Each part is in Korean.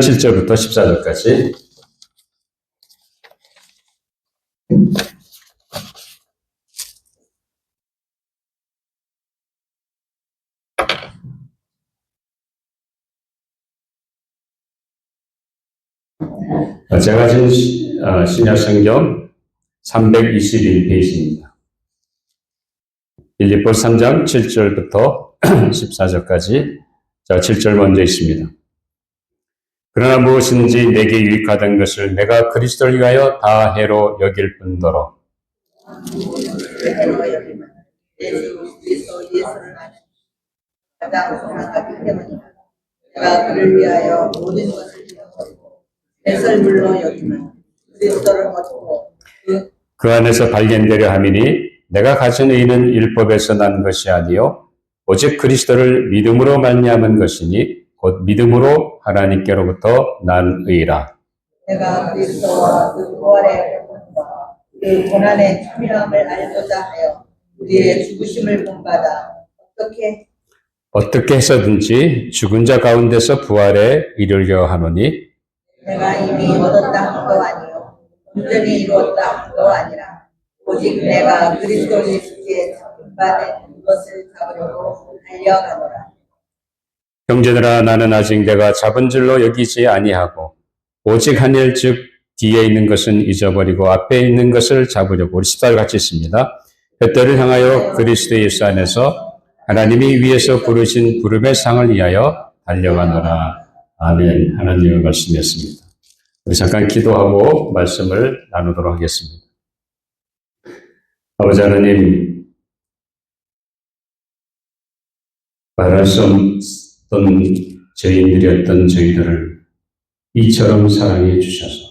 7절부터 14절까지. 제가 가진 신약성경 321페이지입니다. 빌립보 3장 7절부터 14절까지. 자, 7절 먼저 있습니다. 그러나 무엇인지 내게 유익하던 것을 내가 그리스도를 위하여 다 해로 여길 뿐더러 내가 그를 위하여 모든 것을 잃어버리고 배설물로 여기면 그리스도를 얻고 그 안에서 발견되려 함이니 내가 가진 의는 율법에서 난 것이 아니요 오직 그리스도를 믿음으로 말미암은 것이니 곧 믿음으로 하나님께로부터 난 의라. 내가 그리스도와 그 부활의 복음과 그 고난의 참여함을 알고자 하여 우리의 죽으심을 본받아 어떻게 해서든지 죽은 자 가운데서 부활에 이르려 하노니 내가 이미 얻었다 한도 아니요 온전히 이루었다 한도 아니라 오직 내가 그리스도 예수께 잡힌 바 된 것을 잡으려고 달려가노라. 형제들아 나는 아직 내가 잡은 줄로 여기지 아니하고 오직 한 일 즉 뒤에 있는 것은 잊어버리고 앞에 있는 것을 잡으려고. 우리 14절 같이 있습니다. 뱃대를 향하여 그리스도 예수 안에서 하나님이 위에서 부르신 부름의 상을 위하여 달려가노라. 아멘. 하나님의 말씀이었습니다. 우리 잠깐 기도하고 말씀을 나누도록 하겠습니다. 아버지 하나님, 말할 수 없던 죄인들이었던 저희들을 이처럼 사랑해 주셔서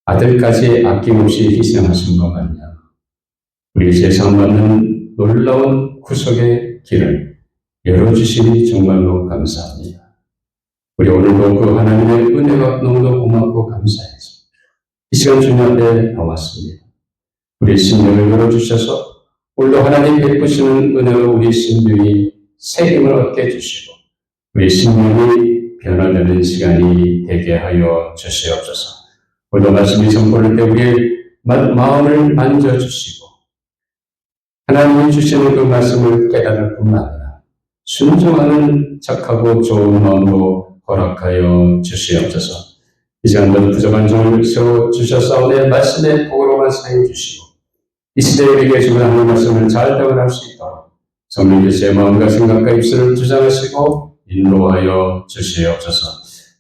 아들까지 아낌없이 희생하신 것 같냐. 우리 세상받는 놀라운 구속의 길을 열어주시니 정말로 감사합니다. 우리 오늘도 그 하나님의 은혜가 너무도 고맙고 감사해서 이 시간 주님 앞에 나왔습니다. 우리 심령을 열어주셔서 오늘도 하나님 베푸시는 은혜로 우리 심령이 새 힘을 얻게 해주시고 우리 심령이 변화되는 시간이 되게 하여 주시옵소서. 오늘도 말씀이 선포할 때 우리의 마음을 만져주시고 하나님이 주시는 그 말씀을 깨달을 뿐만 아니라 순종하는 착하고 좋은 마음으로 허락하여 주시옵소서. 이 시간도 부족한 종을 세워주셔서 말씀의 복으로만 사용해 주시고 이 시대에 우리에게 주는 하나님의 말씀을 잘 대원할 수 있도록 성령께서의 마음과 생각과 입술을 주장하시고 인도하여 주시옵소서.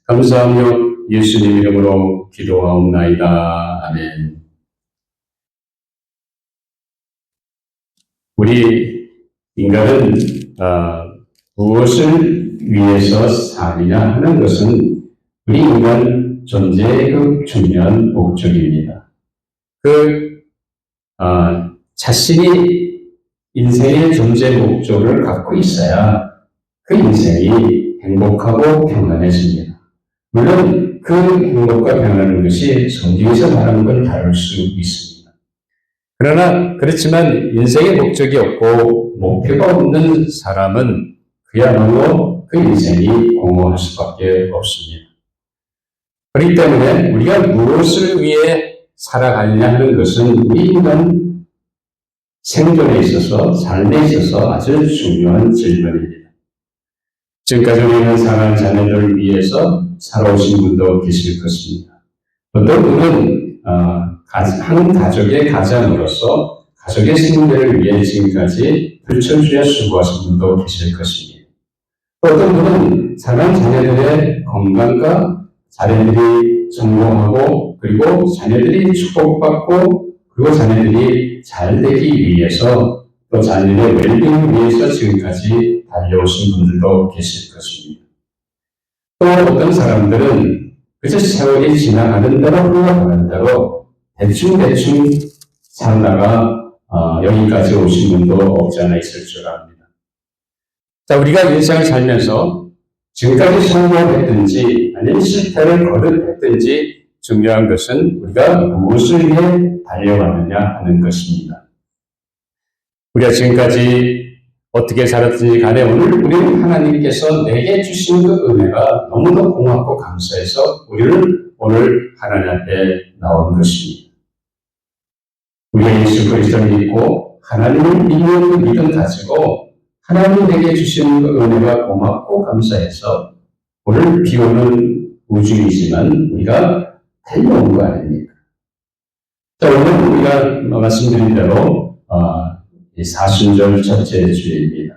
감사하며 예수님 이름으로 기도하옵나이다. 아멘. 우리 인간은 무엇을 위해서 사느냐 하는 것은 우리 인간 존재의 그 중요한 목적입니다. 자신이 인생의 존재 목적을 갖고 있어야 그 인생이 행복하고 평안해집니다. 물론 그 행복과 평안한 것이 성경에서 말하는 걸 다룰 수 있습니다. 그러나 그렇지만 인생의 목적이 없고 목표가 없는 사람은 그야말로 그 인생이 공허할 수밖에 없습니다. 그렇기 때문에 우리가 무엇을 위해 살아가느냐 하는 것은 우리 인간 생존에 있어서, 삶에 있어서 아주 중요한 질문입니다. 지금까지 우리는 사랑하는 자녀들을 위해서 살아오신 분도 계실 것입니다. 어떤 분은 한 가족의 가장으로서 가족의 생계를 위해 지금까지 불철주야 수고하신 분도 계실 것입니다. 또 어떤 분은 사랑하는 자녀들의 건강과 자녀들이 성공하고 그리고 자녀들이 축복받고 그리고 자녀들이 잘 되기 위해서 또 자녀의 웰빙을 위해서 지금까지 달려오신 분들도 계실 것입니다. 또 어떤 사람들은 그저 세월이 지나가는 대로 흘러가는 대로 대충 살다가 여기까지 오신 분도 없지 않아 있을 줄 압니다. 자, 우리가 인생을 살면서 지금까지 성공을 했든지 아니면 실패를 거듭했든지 중요한 것은 우리가 무엇을 위해 달려가느냐 하는 것입니다. 우리가 지금까지 어떻게 살았든지 간에 오늘 우리는 하나님께서 내게 주신 그 은혜가 너무도 고맙고 감사해서 우리는 오늘 하나님 앞에 나온 것입니다. 우리가 예수 그리스도를 믿고 하나님을 믿는 그 믿음 가지고 하나님이 내게 주신 그 은혜가 고맙고 감사해서 오늘 비오는 우주이지만 우리가 달려온 거 아닙니까? 자, 오늘 우리가 말씀드린 대로 이 사순절 첫째 주일입니다.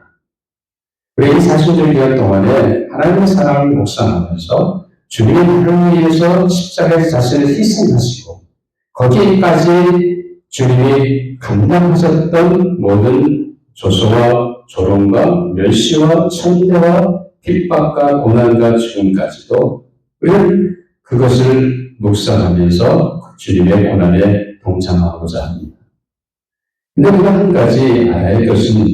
우리 이 사순절 기간 동안에 하나님의 사랑을 묵상하면서 주님의 나를 위해서 십자가에서 자신을 희생하시고 거기까지 주님이 감당하셨던 모든 조소와 조롱과 멸시와 천대와 핍박과 고난과 죽음까지도 우리는 그것을 묵상하면서 주님의 고난에 동참하고자 합니다. 근데 우리가 한 가지 알아야 할 것은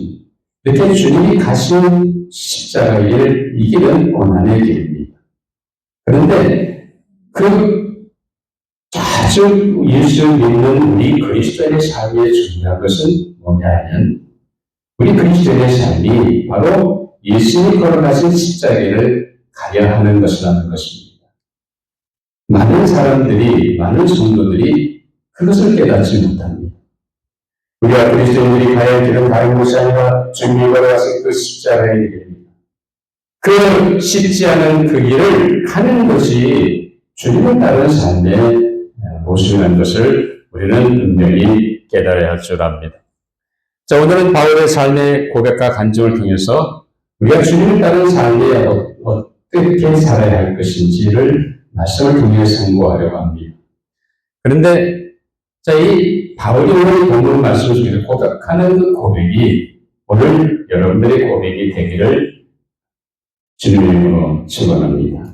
이렇게 주님이 가신 십자가의 길을 이 길은 고난의 길입니다. 그런데 그 아주 예수를 믿는 우리 그리스도인의 삶의 중요한 것은 뭐냐 하면 우리 그리스도인의 삶이 바로 예수님이 걸어가신 십자가를 가야 하는 것이라는 것입니다. 많은 사람들이, 많은 성도들이 그것을 깨닫지 못합니다. 우리가 그리스도인들이 가야 할 길은 다른 곳이 아니라 주님이 걸어가신 그 십자가의 길입니다. 그 쉽지 않은 그 길을 가는 것이 주님을 따르는 삶의 모습이라는 것을 우리는 분명히 깨달아야 할 줄 압니다. 자, 오늘은 바울의 삶의 고백과 간증을 통해서 우리가 주님을 따르는 삶에 어떻게 살아야 할 것인지를 말씀을 통해 상고하려고 합니다. 그런데 자, 이 바울이 오늘 본문 말씀 중에서 고백하는 그 고백이 오늘 여러분들의 고백이 되기를 주님의 이름으로 축원합니다.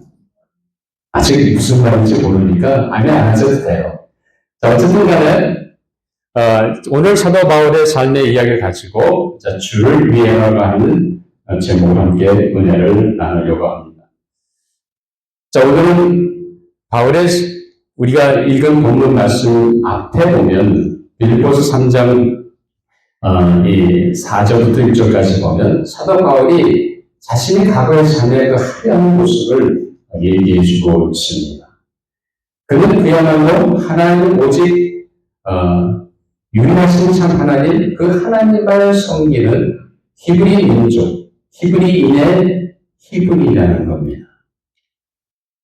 아직 무슨 말인지 모르니까 아멘 안 하셔도 돼요. 자, 어쨌든 간에 오늘 사도 바울의 삶의 이야기를 가지고 주를 위하여 하는 제목과 함께 은혜를 나누려고 합니다. 자, 오늘은 바울의 우리가 읽은 본문 말씀 앞에 보면 빌립보서 3장 4절부터 6절까지 보면 사도 바울이 자신의 과거의 삶의 그 화려한 모습을 얘기해 주고 있습니다. 그는 그야말로 하나님 오직 유일하신 참 하나님, 그 하나님만을 섬기는 히브리 민족, 히브리인의 히브리라는 겁니다.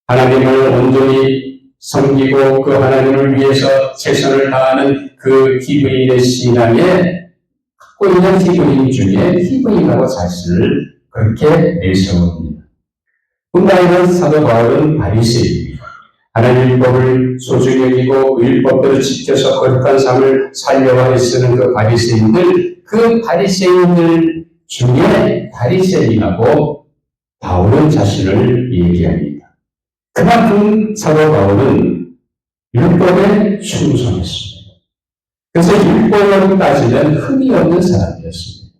하나님을 온전히 섬기고 그 하나님을 위해서 최선을 다하는 그 히브리인의 신앙에 갖고 있는 히브리인 중에 히브리인이라고 자신을 그렇게 내세웁니다. 뿐만 아니라 사도 바울은 바리새인입니다. 하나님 율법을 소중히 여기고 그 율법대로 지켜서 거룩한 삶을 살려고 애쓰는 그 바리새인들 중에 바리새인이라고 바울은 자신을 얘기합니다. 그만큼 사도 바울은 율법에 충성했습니다. 그래서 율법으로 따지면 흠이 없는 사람이었습니다.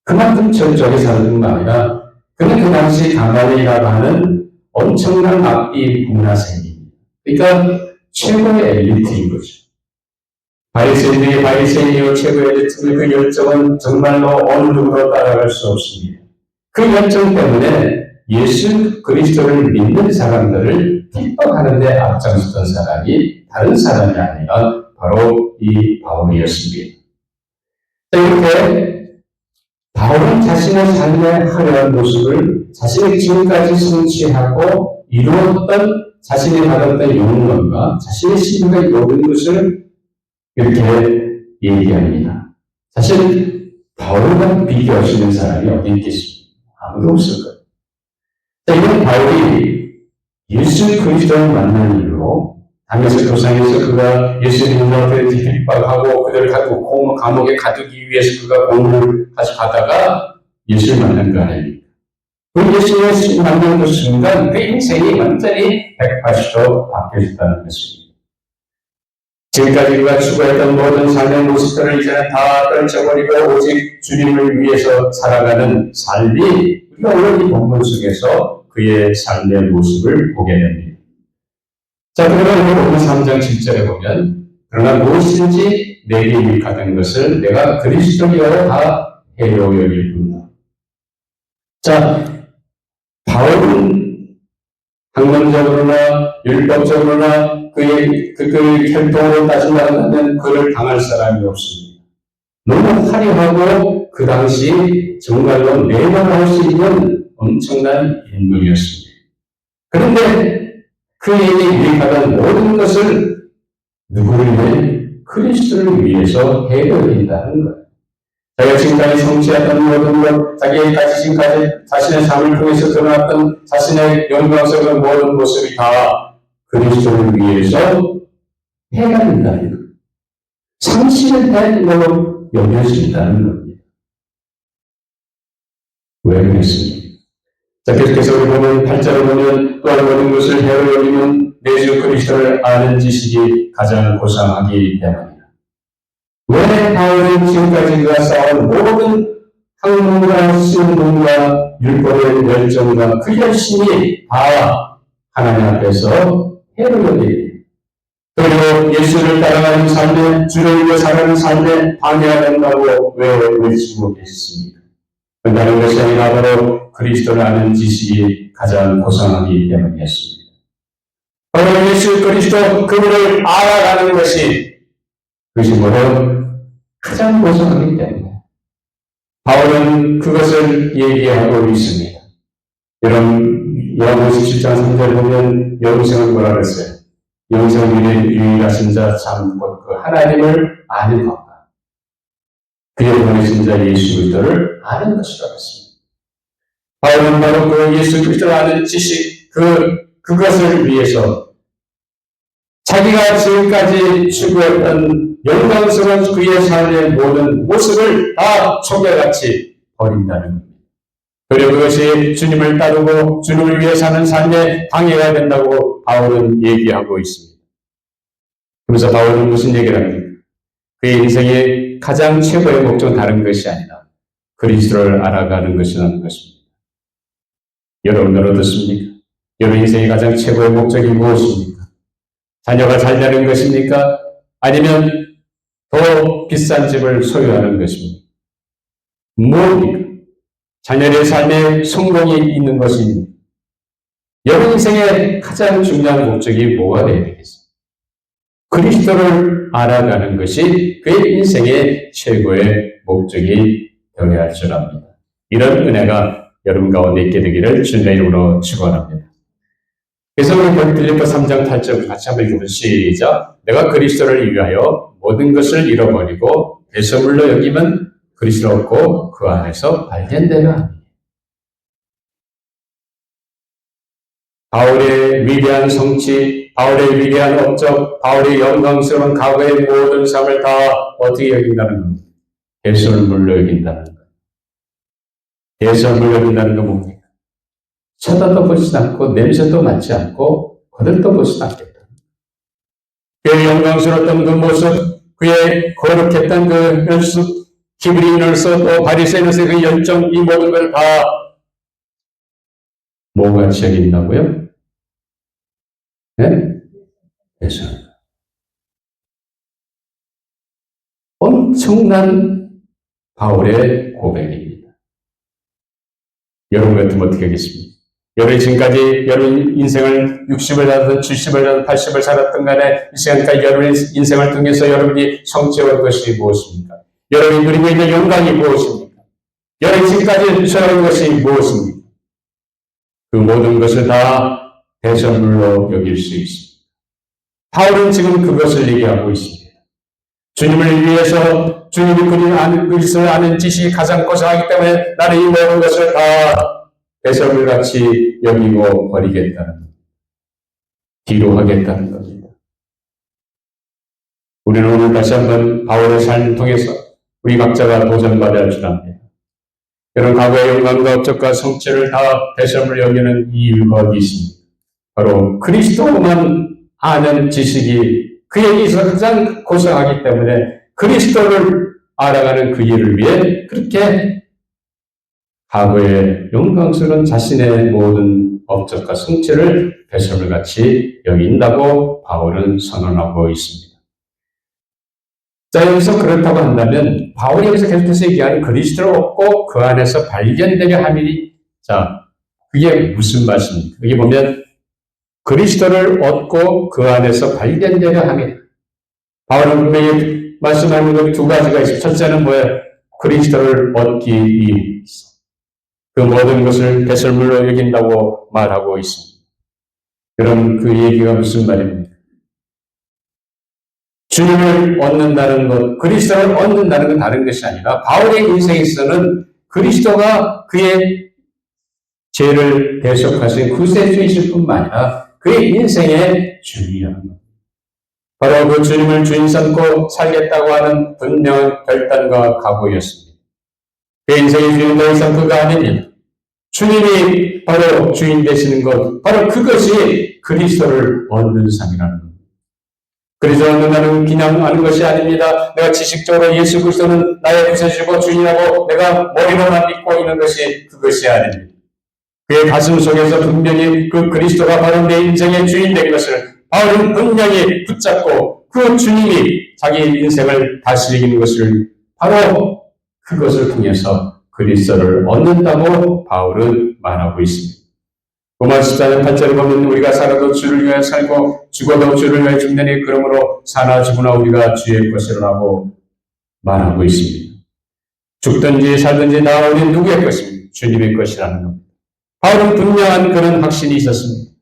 그만큼 철저하게 사는 뿐만 아니라 그는 그 당시 가말리엘이라고 하는 엄청난 랍비 문화생입니다. 그러니까 최고의 엘리트인 거죠. 바리새인들이 바리새인이요 최고의 엘리트의 그 열정은 정말로 어느 누구도 따라갈 수 없습니다. 그 열정 때문에 예수 그리스도를 믿는 사람들을 핍박하는 데 앞장섰던 사람이 다른 사람이 아니라 바로 이 바울이었습니다. 이렇게 바울은 자신의 삶의 화려한 모습을 자신이 지금까지 성취하고 이루었던 자신이 받았던 영광과 자신의 신분과 모든 것을 이렇게 얘기합니다. 사실 바울과 비교할 수 있는 사람이 어디 있겠습니까? 아무도 없을 거예요. 이런 바울이 예수 그리스도를 만난 이후로 다메섹 도상에서 그가 예수님을 핍박하고 그들을 갖고 감옥에 가두기 위해서 그가 공부를 가다가 예수를 만난 거 아닙니까? 그 예수를 만난 그 순간 그 인생이 완전히 180도 바뀌어졌다는 것입니다. 지금까지 그가 추구했던 모든 삶의 모습들을 이제는 다 떨쳐버리고 오직 주님을 위해서 살아가는 삶이 우리가 오늘 이 본문 속에서 그의 삶의 모습을 보게 됩니다. 자, 그러면 오늘 본문 3장 7절에 보면 그러나 무엇인지 내게 유익하던 것을 내가 그리스도를 위하여 다 해로 여길 뿐이다. 자, 바울은 학문적으로나 율법적으로나 그의 혈통으로 따진다면 그를 당할 사람이 없습니다. 너무 화려하고 그 당시 정말로 내면할 수 있는 엄청난 인물이었습니다. 그런데 그에게 유익하던 모든 것을 누구를 위해? 그리스도를 위해서 해결된다는 거예요. 자기가 지금까지 성취했던 모든 것, 자기가 지금까지 자신의 삶을 통해서 드러났던 자신의 영광스러운 모든 모습이 다 그리스도를 위해서 해결된다는 거예요. 상실을 된 걸로 여겨진다는 겁니다. 왜 그랬습니까? 자, 계속해서 우리 보면 8절을 보면 또한 모든 것을 해로 여기면 내 주 그리스도를 아는 지식이 가장 고상하기 때문이다. 왜 바울은 지금까지 그가 쌓아온 모든 학문과 신문과 율법의 열정과 그 열심이 다 하나님 앞에서 해로 여기게 그리고 예수를 따라가는 삶에 주를 위해 살아가는 삶에 방해가 된다고 왜 외치고 계셨습니까? 다른 것이 아니라 바로 그리스도를 아는 지식이 가장 고상하기 때문이었습니다. 바로 예수 그리스도 그분을 알아가는 것이 그것이 뭐로 가장 고상하기 때문에 바울은 그것을 얘기하고 있습니다. 여러분 요한 57장 3절 보면 영생은 뭐라 그랬어요? 영생은 유일하신 자 참 곧 그 하나님을 아는 것과 그의 보내신 자 예수 그리스도를 아는 것이라고 했습니다. 바울은 바로 그 예수 그리스도를 아는 지식 그것을 위해서 자기가 지금까지 추구했던 영광스러운 그의 삶의 모든 모습을 다 초계같이 버린다는 겁니다. 그리고 그것이 주님을 따르고 주님을 위해 사는 삶에 방해가 된다고 바울은 얘기하고 있습니다. 그래서 바울은 무슨 얘기를 합니까? 그의 인생의 가장 최고의 목적은 다른 것이 아니라 그리스도를 알아가는 것이라는 것입니다. 여러분 어떻습니까? 여러분 인생의 가장 최고의 목적이 무엇입니까? 자녀가 잘 되는 것입니까? 아니면 더 비싼 집을 소유하는 것입니까? 무엇입니까? 자녀의 삶에 성공이 있는 것입니까? 여러분 인생의 가장 중요한 목적이 뭐가 되어야 되겠어요? 그리스도를 알아가는 것이 그의 인생의 최고의 목적이 되어야 할 줄 압니다. 이런 은혜가 여러분 가운데 있게 되기를 주님의 이름으로 축원합니다. 그래서 우리 빌립보 3장 8절 같이 한번 읽어보시죠. 시작. 내가 그리스도를 위하여 모든 것을 잃어버리고 배설물로 여기면 그리스도를 얻고 그 안에서 발견되려 합니다. 바울의 위대한 성취, 바울의 위대한 업적, 바울의 영광스러운 과거의 모든 삶을 다 어떻게 여긴다는 겁니까? 배설물로 여긴다는 거예요. 배설물로 여긴다는 건 뭡니까? 쳐다도 보지 않고 냄새도 맡지 않고 거들떠 보지 않겠다. 그의 영광스러웠던 그 모습, 그의 거룩했던 그 연습, 히브리인으로서 또 바리새인으로서 그 열정, 이 모든 걸 다 뭐같이 여긴다고요? 네? 배설물. 엄청난 바울의 고백입니다. 여러분 같으면 어떻게 하겠습니까? 여러분이 지금까지 여러분 인생을 60을 하든 70을 하든 80을 살았던 간에 이 시간까지 여러분의 인생을 통해서 여러분이 성취한 것이 무엇입니까? 여러분이 누리고 있는 영광이 무엇입니까? 여러분이 지금까지 소유한 것이 무엇입니까? 그 모든 것을 다 배설물로 여길 수 있습니다. 바울은 지금 그것을 얘기하고 있습니다. 주님을 위해서 주님이 그리스도를 아는 지식이 가장 고상하기 때문에 나는 이 모든 것을 다 배설물같이 여기고 버리겠다는 겁니다. 뒤로 하겠다는 겁니다. 우리는 오늘 다시 한번 바울의 삶을 통해서 우리 각자가 도전받아야 할 줄 압니다. 여러분 과거의 영광과 업적과 성취를 다 배설물 여기는 이유가 어디 있습니까? 바로 그리스도만 아는 지식이 그에게 있어서 가장 고상하기 때문에 그리스도를 알아가는 그 일을 위해 그렇게 과거의 영광스러운 자신의 모든 업적과 성취를 배설물같이 여긴다고 바울은 선언하고 있습니다. 자, 여기서 그렇다고 한다면 바울이 여기서 계속해서 얘기하는 그리스도를 얻고 그 안에서 발견되려 함이, 자, 그게 무슨 말씀입니까? 여기 보면 그리스도를 얻고 그 안에서 발견되려 함이, 바울은 분명히 말씀하는 것 두 가지가 있어요. 첫째는 뭐예요? 그리스도를 얻기 위해서 그 모든 것을 배설물로 여긴다고 말하고 있습니다. 그럼 그 얘기가 무슨 말입니까? 주님을 얻는다는 것, 그리스도를 얻는다는 건 다른 것이 아니라 바울의 인생에서는 그리스도가 그의 죄를 대속하신 구세주이실 뿐만 아니라 그의 인생의 주인이라는 것. 바로 그 주님을 주인 삼고 살겠다고 하는 분명한 결단과 각오였습니다. 그 인생의 주인은 더 이상 그가 아닙니다. 주님이 바로 주인 되시는 것, 바로 그것이 그리스도를 얻는 삶이라는 것. 그리스도를 얻는다는 그냥 아는 것이 아닙니다. 내가 지식적으로 예수 그리스도는 나의 구세주고 주인이라고 내가 머리로만 믿고 있는 것이 그것이 아닙니다. 그의 가슴 속에서 분명히 그 그리스도가 바로 내 인생의 주인 된 것을 바울은 분명히 붙잡고 그 주님이 자기 인생을 다스리는 것을 바로 그것을 통해서 그리스도를 얻는다고 바울은 말하고 있습니다. 로마 14장 8절을 보면 우리가 살아도 주를 위하여 살고 죽어도 주를 위하여 죽느니 그러므로 사나 죽으나 우리가 주의 것이라고 말하고 있습니다. 죽든지 살든지 다 우리는 누구의 것입니다. 주님의 것이라는 겁니다. 바울은 분명한 그런 확신이 있었습니다.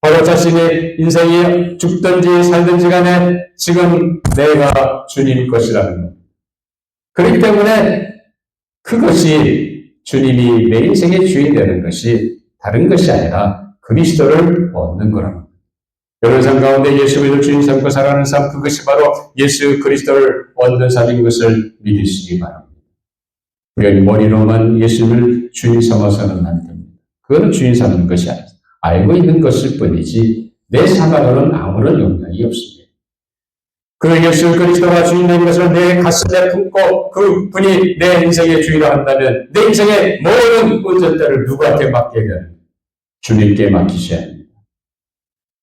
바로 자신의 인생이 죽든지 살든지 간에 지금 내가 주님 것이라는 겁니다. 그렇기 때문에 그것이 주님이 내 인생의 주인 되는 것이 다른 것이 아니라 그리스도를 얻는 거라는 겁니다. 여러분 삶 가운데 예수 그리스도를 주인 삼고 살아가는 삶, 그것이 바로 예수 그리스도를 얻는 삶인 것을 믿으시기 바랍니다. 우리가 머리로만 예수를 주인 삼아서는 안 됩니다. 그거는 주인 삼는 것이 아니라 알고 있는 것일 뿐이지 내 삶으로는 아무런 영향이 없습니다. 그 예수 그리스도가 주인된 것을 내 가슴에 품고 그 분이 내 인생의 주인을 한다면 내 인생의 모든 운전대를 누구한테 맡겨야 되는? 주님께 맡기셔야 합니다.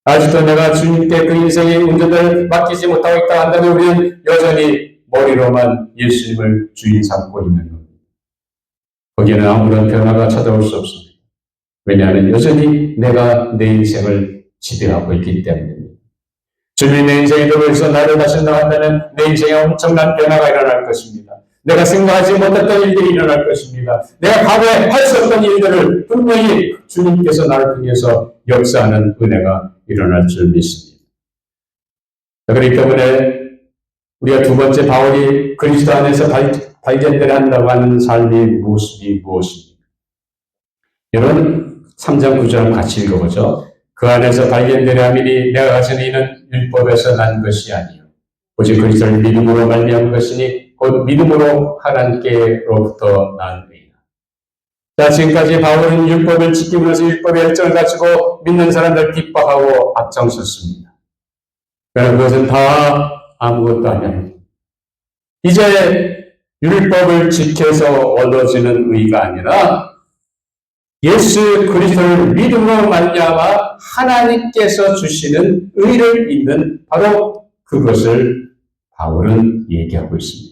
아직도 내가 주님께 그 인생의 운전대를 맡기지 못하고 있다 한다면 우리는 여전히 머리로만 예수님을 주인 삼고 있는 겁니다. 거기에는 아무런 변화가 찾아올 수 없습니다. 왜냐하면 여전히 내가 내 인생을 지배하고 있기 때문입니다. 주님이 내 인생에 들어오셔서 나를 다신다고 한다면 내 인생에 엄청난 변화가 일어날 것입니다. 내가 생각하지 못했던 일들이 일어날 것입니다. 내가 과거에 할 수 없던 일들을 분명히 주님께서 나를 통해서 역사하는 은혜가 일어날 줄 믿습니다. 그렇기 때문에 우리가 두 번째 바울이 그리스도 안에서 발견되려 한다고 하는 삶의 모습이 무엇입니까? 여러분 3장 9절 같이 읽어보죠. 그 안에서 발견되려 함이니 내가 가진 이는 율법에서 난 것이 아니요 오직 그리스도를 믿음으로 말미암은 것이니 곧 믿음으로 하나님께로부터 난 의이다. 자, 지금까지 바울은 율법을 지키면서 율법의 열정을 가지고 믿는 사람들 기뻐하고 앞장섰습니다. 그러나 그것은 다 아무것도 아니야. 이제 율법을 지켜서 얻어지는 의가 아니라 예수 그리스도를 믿음으로 말미암아 하나님께서 주시는 의를 입는 바로 그것을 바울은 얘기하고 있습니다.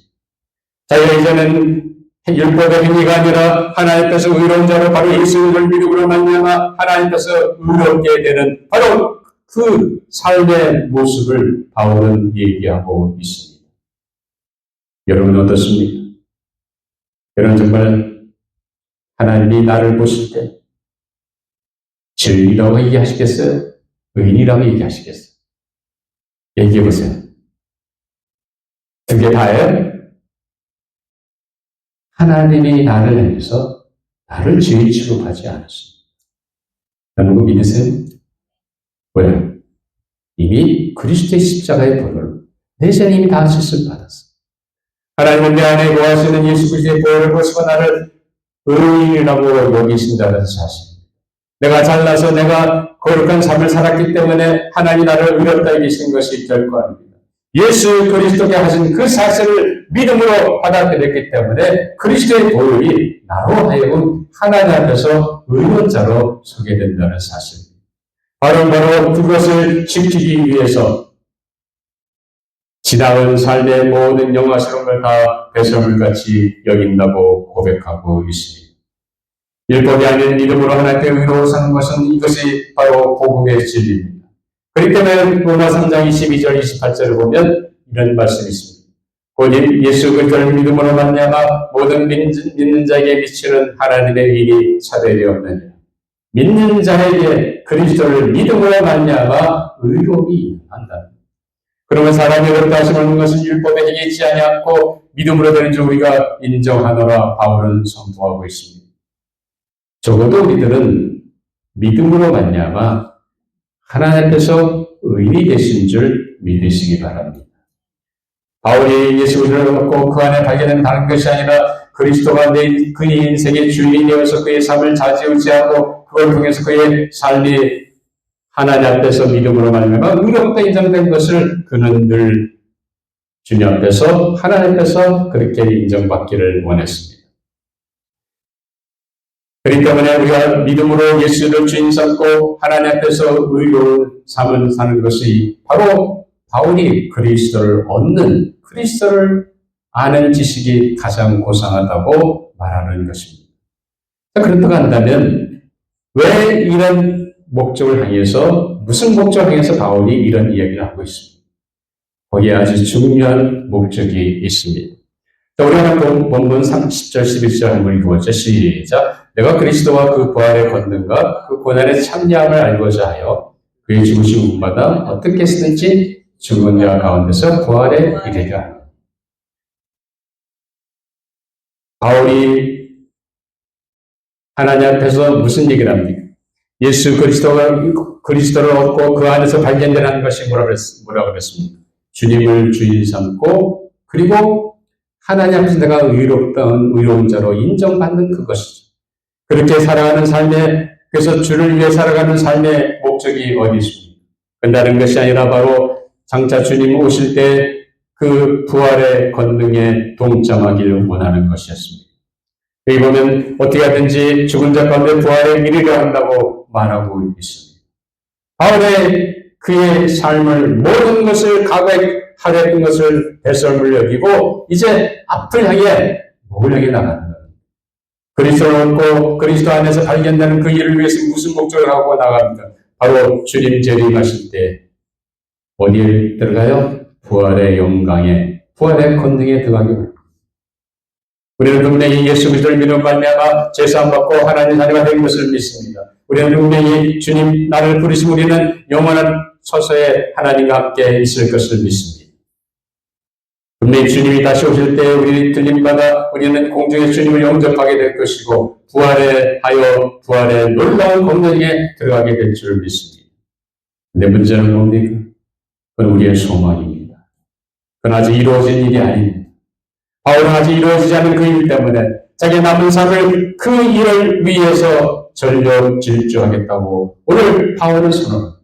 자, 이제는 율법의 행위가 아니라 하나님께서 의로운 자로 바로 예수를 믿음으로 말미암아 하나님께서 의롭게 되는 바로 그 삶의 모습을 바울은 얘기하고 있습니다. 여러분 어떻습니까? 여러분 정말 하나님이 나를 보실 때 진리라고 얘기하시겠어요? 의인이라고 얘기하시겠어요? 얘기해 보세요. 두 개 다예요? 하나님이 나를 향해서 나를 죄인 취급하지 않았습니다. 여러분 그거 믿으세요? 왜요? 이미 그리스도의 십자가의 보혈로 내 죄는 이미 다 씻음 받았어. 하나님은 내 안에 거하시는 예수 그리스도의 보혈을 보시고 나를 의인이라고 여기신다는 사실. 내가 잘나서 내가 거룩한 삶을 살았기 때문에 하나님이 나를 의롭다 여기신 것이 결코 아닙니다. 예수 그리스도께 하신 그 사실을 믿음으로 받아들였기 때문에 그리스도의 보혈이 나로 하여금 하나님 앞에서 의로운 자로 서게 된다는 사실입니다. 바로 그것을 지키기 위해서 지나온 삶의 모든 영화스러운 걸 다 배설물같이 여긴다고 고백하고 있습니다. 율법이 아닌 믿음으로 하나님께 의로워 사는 것은 이것이 바로 복음의 진리입니다. 그렇기 때문에 로마 3장 22절 28절을 보면 이런 말씀이 있습니다. 곧 예수 그리스도를 믿음으로 말미암아 모든 믿는 자에게 미치는 하나님의 의인이 차별되었느니라. 믿는 자에게 그리스도를 믿음으로 말미암아 의롭이 한다. 그러면 사람이 의롭다 하심을 얻는 것은 율법에 행에 있지 아니하고 믿음으로 되는 줄 우리가 인정하노라 바울은 선포하고 있습니다. 적어도 우리들은 믿음으로 말미암아 하나님 앞에서 의인이 되신 줄 믿으시기 바랍니다. 바울이 예수 그리스도를 얻고 그 안에 발견된 다른 것이 아니라 그리스도가 그의 인생의 주인이 되어서 그의 삶을 좌지우지하고 그걸 통해서 그의 삶이 하나님 앞에서 믿음으로 말미암아 의롭다 인정된 것을 그는 늘 주님 앞에서 하나님 앞에서 그렇게 인정받기를 원했습니다. 그렇기 때문에 우리가 믿음으로 예수를 주인 삼고 하나님 앞에서 의로운 삶을 사는 것이 바로 바울이 그리스도를 얻는 그리스도를 아는 지식이 가장 고상하다고 말하는 것입니다. 그렇다고 한다면 왜 이런 목적을 향해서 무슨 목적을 향해서 바울이 이런 이야기를 하고 있습니다. 거기에 아주 중요한 목적이 있습니다. 우리가 본문 30절 11절 한번 읽어보죠. 시작. 내가 그리스도와 그 부활의 권능과 그 고난의 참여함을 알고자 하여 그의 죽으신 분마다 어떻게 쓰든지 죽은 자 가운데서 부활에 이르리라. 바울이 하나님 앞에서 무슨 얘기를 합니까? 예수 그리스도를 얻고 그 안에서 발견되는 것이 뭐라고 그랬습니까? 주님을 주인 삼고 그리고 하나님 앞에서 내가 의로운 자로 인정받는 그것이죠. 그렇게 살아가는 삶에 그래서 주를 위해 살아가는 삶의 목적이 어디 있습니까? 끝나는 것이 아니라 바로 장차 주님 오실 때 그 부활의 권능에 동참하기를 원하는 것이었습니다. 여기 보면 어떻게 하든지 죽은 자 가운데 부활에 이르려 한다고 말하고 있습니다. 바울의 그의 삶을 모든 것을 과거에 하랬던 것을 배설물 여기고 이제 앞을 향해 목을 향해 나가는 겁니다. 그리스도를 얻고 그리스도 안에서 발견되는 그 일을 위해서 무슨 목적을 하고 나갑니까? 바로 주님 재림하실 때 어디에 들어가요? 부활의 영광에 부활의 권능에 들어가기 바랍니다. 우리는 분명히 예수 그리스도를 믿음 말미암아 제사함 받고 하나님 자녀가 된 것을 믿습니다. 우리는 분명히 주님 나를 부르시면 우리는 영원한 처소에 하나님과 함께 있을 것을 믿습니다. 분명히 주님이 다시 오실 때 우리 들림마다 우리는 공중에 주님을 영접하게 될 것이고 부활의 놀라운 권능에 들어가게 될 줄 믿습니다. 근데 문제는 뭡니까? 그건 우리의 소망입니다. 그건 아직 이루어진 일이 아닙니다. 바울은 아직 이루어지지 않은 그 일 때문에 자기 남은 삶을 그 일을 위해서 전력 질주하겠다고 오늘 바울은 선언합니다.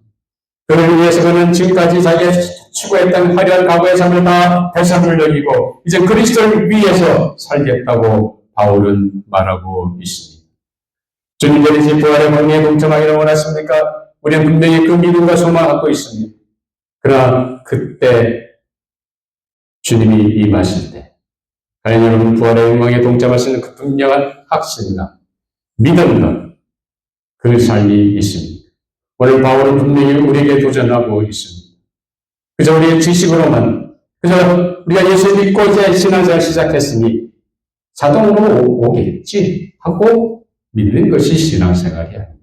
그를 위해서 그는 지금까지 자기가 추구했던 화려한 과거의 삶을 다 배상을 여기고 이제 그리스도를 위해서 살겠다고 바울은 말하고 있습니다. 주님들이 부활의 권능에 동참하기를 원하십니까? 우리는 분명히 그 믿음과 소망을 갖고 있습니다. 그러나 그때 주님이 임하실 때 과연 여러분 부활의 영광에 동참하시는 그 분명한 확신이나 믿음과 그 삶이 있습니다. 오늘 바울은 분명히 우리에게 도전하고 있습니다. 그저 우리의 지식으로만 그저 우리가 예수 믿고 이제 신앙생활 시작했으니 자동으로 오겠지 하고 믿는 것이 신앙생활이 아닙니다.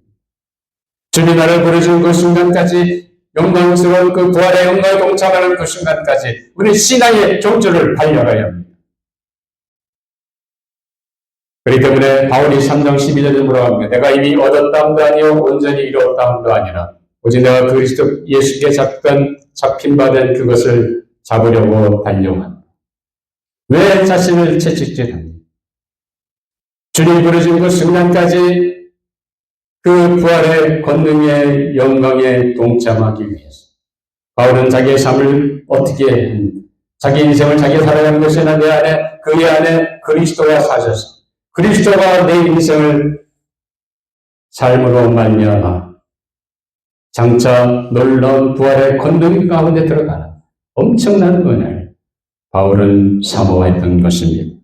주님 나를 부르신 그 순간까지 영광스러운 그 부활의 영광에 동참하는 그 순간까지 우리 신앙의 종주를 달려가야 합니다. 그렇기 때문에 바울이 3장 12절에 뭐라고 합니까? 내가 이미 얻었다함도 아니요 온전히 이루었다함도 아니라 오직 내가 그리스도 예수께 잡힌 바 된 그것을 잡으려고 달려간다. 왜 자신을 채찍질합니까? 주님 부르신 그 순간까지 그 부활의 권능의 영광에 동참하기 위해서 바울은 자기의 삶을 어떻게 합니까? 자기 인생을 자기가 살아가는 것이 아니라 내 안에 그의 안에 그리스도가 사셔서 그리스도가 내 인생을 삶으로 말미암아 장차 놀라운 부활의 권능 가운데 들어가는 엄청난 은혜를 바울은 사모했던 것입니다.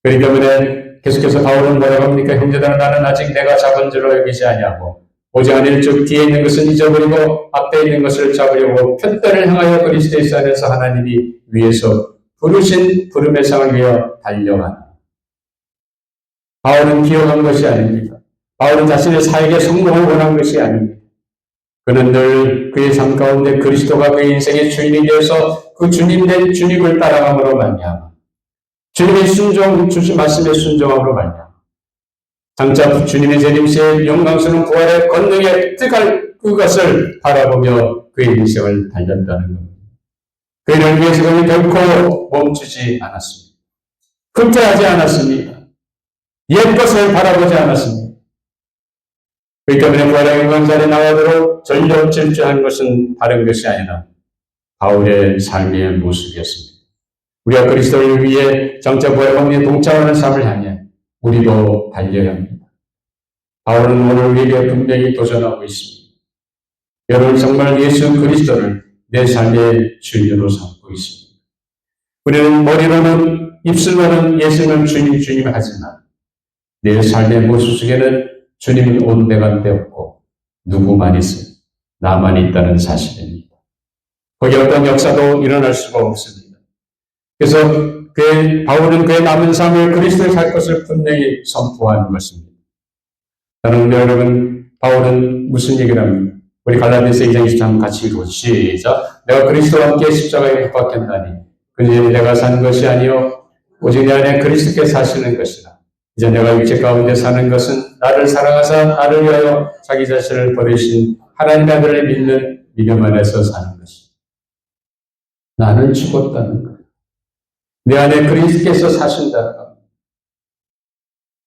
그렇기 때문에 계속해서 바울은 뭐라고 합니까? 형제들아, 나는 아직 내가 잡은 줄로 여기지 아니하고 오직 안일즉 뒤에 있는 것은 잊어버리고 앞에 있는 것을 잡으려고 표대를 향하여 그리스도 예수 안에서 하나님이 위에서 부르신 부름의 상을 위하여 달려가는. 바울은 기억한 것이 아닙니다. 바울은 자신의 사역의 성공을 원한 것이 아닙니다. 그는 늘 그의 삶 가운데 그리스도가 그의 인생의 주인이 되어서 그 주님 된 주님을 따라감으로 말미암아 주님의 순종, 주신 말씀의 순종함으로 말미암아 장차 주님의 재림시에 영광스러운 부활의 권능에 획득할 그것을 바라보며 그의 인생을 달렸다는 겁니다. 그를 위해서 그는 결코 멈추지 않았습니다. 후퇴하지 않았습니다. 옛 것을 바라보지 않았습니다. 그렇기 때문에 부활의 영광 자리에 나와도록 전력 질주한 것은 다른 것이 아니라 바울의 삶의 모습이었습니다. 우리가 그리스도를 위해 장차 부활의 권능에 동참하는 삶을 향해 우리도 달려야 합니다. 바울은 오늘 우리에게 분명히 도전하고 있습니다. 여러분 정말 예수 그리스도를 내 삶의 주인으로 삼고 있습니다. 우리는 머리로는 입술로는 예수는 주님 주님 하지만 내 삶의 모습 속에는 주님은 온데간데 없고 누구만 있어 나만 있다는 사실입니다. 거기 어떤 역사도 일어날 수가 없습니다. 그래서 바울은 그의 남은 삶을 그리스도의 살 것을 분명히 선포하는 것입니다. 저는 여러분 바울은 무슨 얘기를 합니까? 우리 갈라디아서 2장 23 같이 읽고 시작. 내가 그리스도와 함께 십자가에 못 박혔나니 그는 내가 사는 것이 아니요 오직 내 안에 그리스도께 사시는 것이라. 이제 내가 육체 가운데 사는 것은 나를 사랑하사 나를 위하여 자기 자신을 버리신 하나님의 아들을 믿는 믿음 안에서 사는 것이다. 나는 죽었다는 것. 내 안에 그리스도께서 사신다는 것.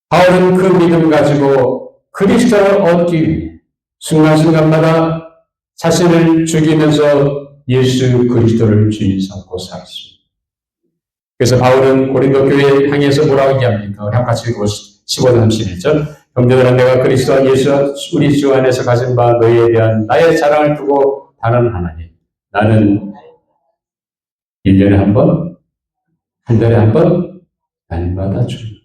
바울은 그 믿음 가지고 그리스도를 얻기 위해 순간순간마다 자신을 죽이면서 예수 그리스도를 주인 삼고 살았습니다. 그래서 바울은 고린도 교회에 향해서 뭐라고 얘기합니까? 우리 같이 읽고 15절 31절. 형제들아 내가 그리스도와 예수 우리 주 안에서 가진 바 너희에 대한 나의 자랑을 두고 단언하나니 나는 1년에 한 번, 한 달에 한 번, 날마다 죽는다.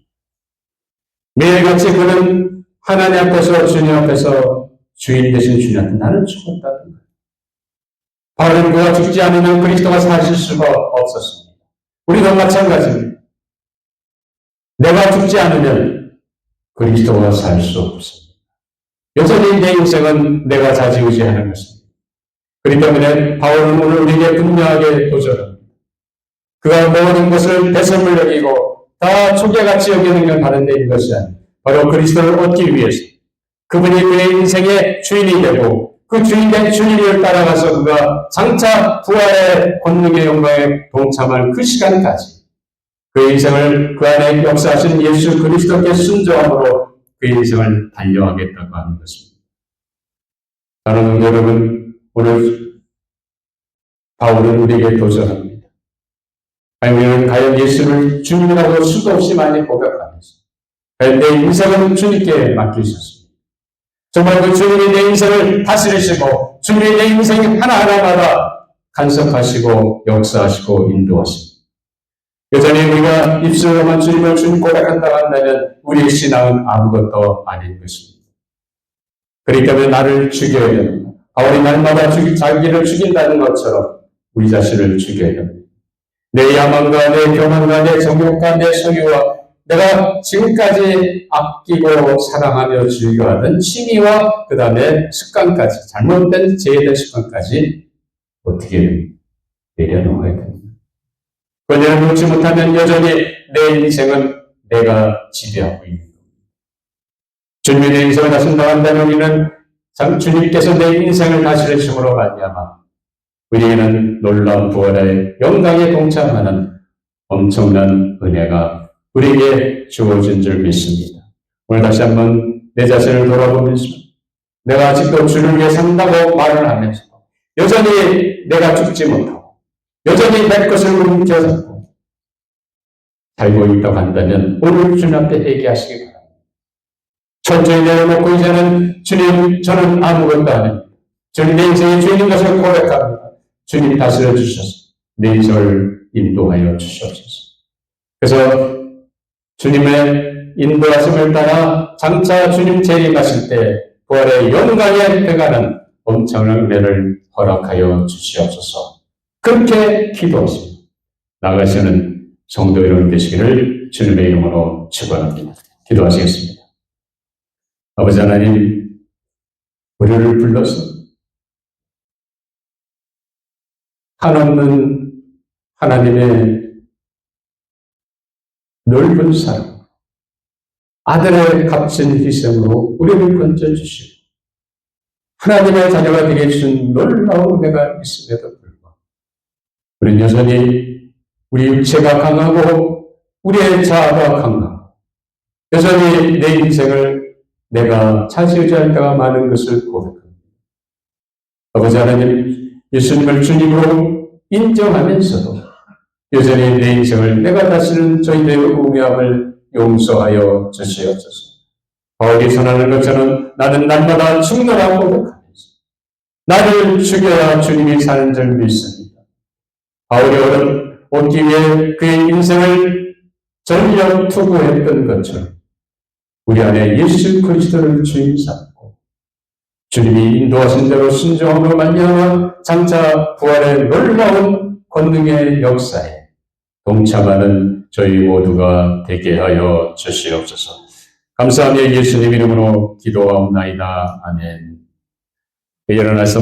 매일같이 그는 하나님 앞에서 주님 앞에서 주인 되신 주님 앞에 나는 죽었다는 거예요. 바울은 그가 죽지 않으면 그리스도가 사실 수가 없었습니다. 우리도 마찬가지입니다. 내가 죽지 않으면 그리스도가 살 수 없습니다. 여전히 내 인생은 내가 좌지우지하는 것입니다. 그렇기 때문에 바울은 오늘 우리에게 분명하게 도전합니다. 그가 모든 것을 배설물 여기고 다 초계같이 여기는 건 다른 데인 것이 아니라 바로 그리스도를 얻기 위해서 그분이 그의 인생의 주인이 되고 그 주인된 주님을 따라가서 그가 장차 부활의 권능의 영광에 동참할 그 시간까지 그의 인생을 그 안에 역사하신 예수 그리스도께 순종함으로 그의 인생을 달려가겠다고 하는 것입니다. 사랑하는 여러분, 오늘 바울은 우리에게 도전합니다. 우리는 과연 예수를 주님이라고 수도 없이 많이 고백하면서 내 인생은 주님께 맡기셨습니다. 정말 그 주님이 내 인생을 다스리시고 주님이 내 인생 하나하나마다 간섭하시고 역사하시고 인도하십니다. 여전히 우리가 입술로만 주님을 주님 고백한다고 한다면 우리의 신앙은 아무것도 아닌 것입니다. 그렇기 때문에 나를 죽여야 됩니다. 바울이 날마다 자기를 죽인다는 것처럼 우리 자신을 죽여야 됩니다. 내 야망과 내 교만과 내 정욕과 내 소유와 내가 지금까지 아끼고 사랑하며 즐겨하던 취미와 그 다음에 습관까지 잘못된 제해된 습관까지 어떻게 내려놓아야 됩니다. 그걸 내려놓지 못하면 여전히 내 인생은 내가 지배하고 있는 겁니다. 주님이 내 인생을 다스린다고 한다면 우리는 주님께서 내 인생을 다스리심으로 말미암아 우리에게는 놀라운 부활의 영광에 동참하는 엄청난 은혜가 우리에게 주어진 줄 믿습니다. 오늘 다시 한번 내 자신을 돌아보면서 내가 아직도 주를 위해 산다고 말을 하면서 여전히 내가 죽지 못하고 여전히 내 것을 움켜잡고 살고 있다고 한다면 오늘 주님 앞에 회개하시기 바랍니다. 철저히 내려놓고 이제는 주님 저는 아무것도 아닙니다. 주님 내 인생의 주인인 것을 고백합니다. 주님이 다스려 주셔서 내 인생을 인도하여 주시옵소서. 그래서 주님의 인도하심을 따라 장차 주님 재림하실 때 부활의 영광에 들어가는 엄청난 은혜를 허락하여 주시옵소서. 그렇게 기도하십니다. 나가시는 성도 여러분 되시기를 주님의 이름으로 축원합니다. 기도하시겠습니다. 아버지 하나님, 우리를 불러서 한없는 하나님의 넓은 사랑, 아들의 값진 희생으로 우리를 건져주시고 하나님의 자녀가 되게 해주신 놀라운 은혜가 있음에도 불구하고 우리는 여전히 우리 육체가 강하고 우리의 자아가 강하고 여전히 내 인생을 내가 차지의지할 때가 많은 것을 고백합니다. 아버지 하나님, 예수님을 주님으로 인정하면서도 여전히 내 인생을 내가 다스리는 저희들의 우매함을 용서하여 주시옵소서. 바울이 선언하는 것처럼 나는 날마다 죽노라고 고백하면서 나를 죽여야 주님이 사는 줄 믿습니다. 바울이 얻기 위해 그의 인생을 전력 투구했던 것처럼 우리 안에 예수 그리스도를 주인 삼고 주님이 인도하신 대로 순종함으로 말미암아 장차 부활의 놀라운 권능의 역사에 동참하는 저희 모두가 되게 하여 주시옵소서. 감사하며 예수님 이름으로 기도하옵나이다. 아멘. 일어나서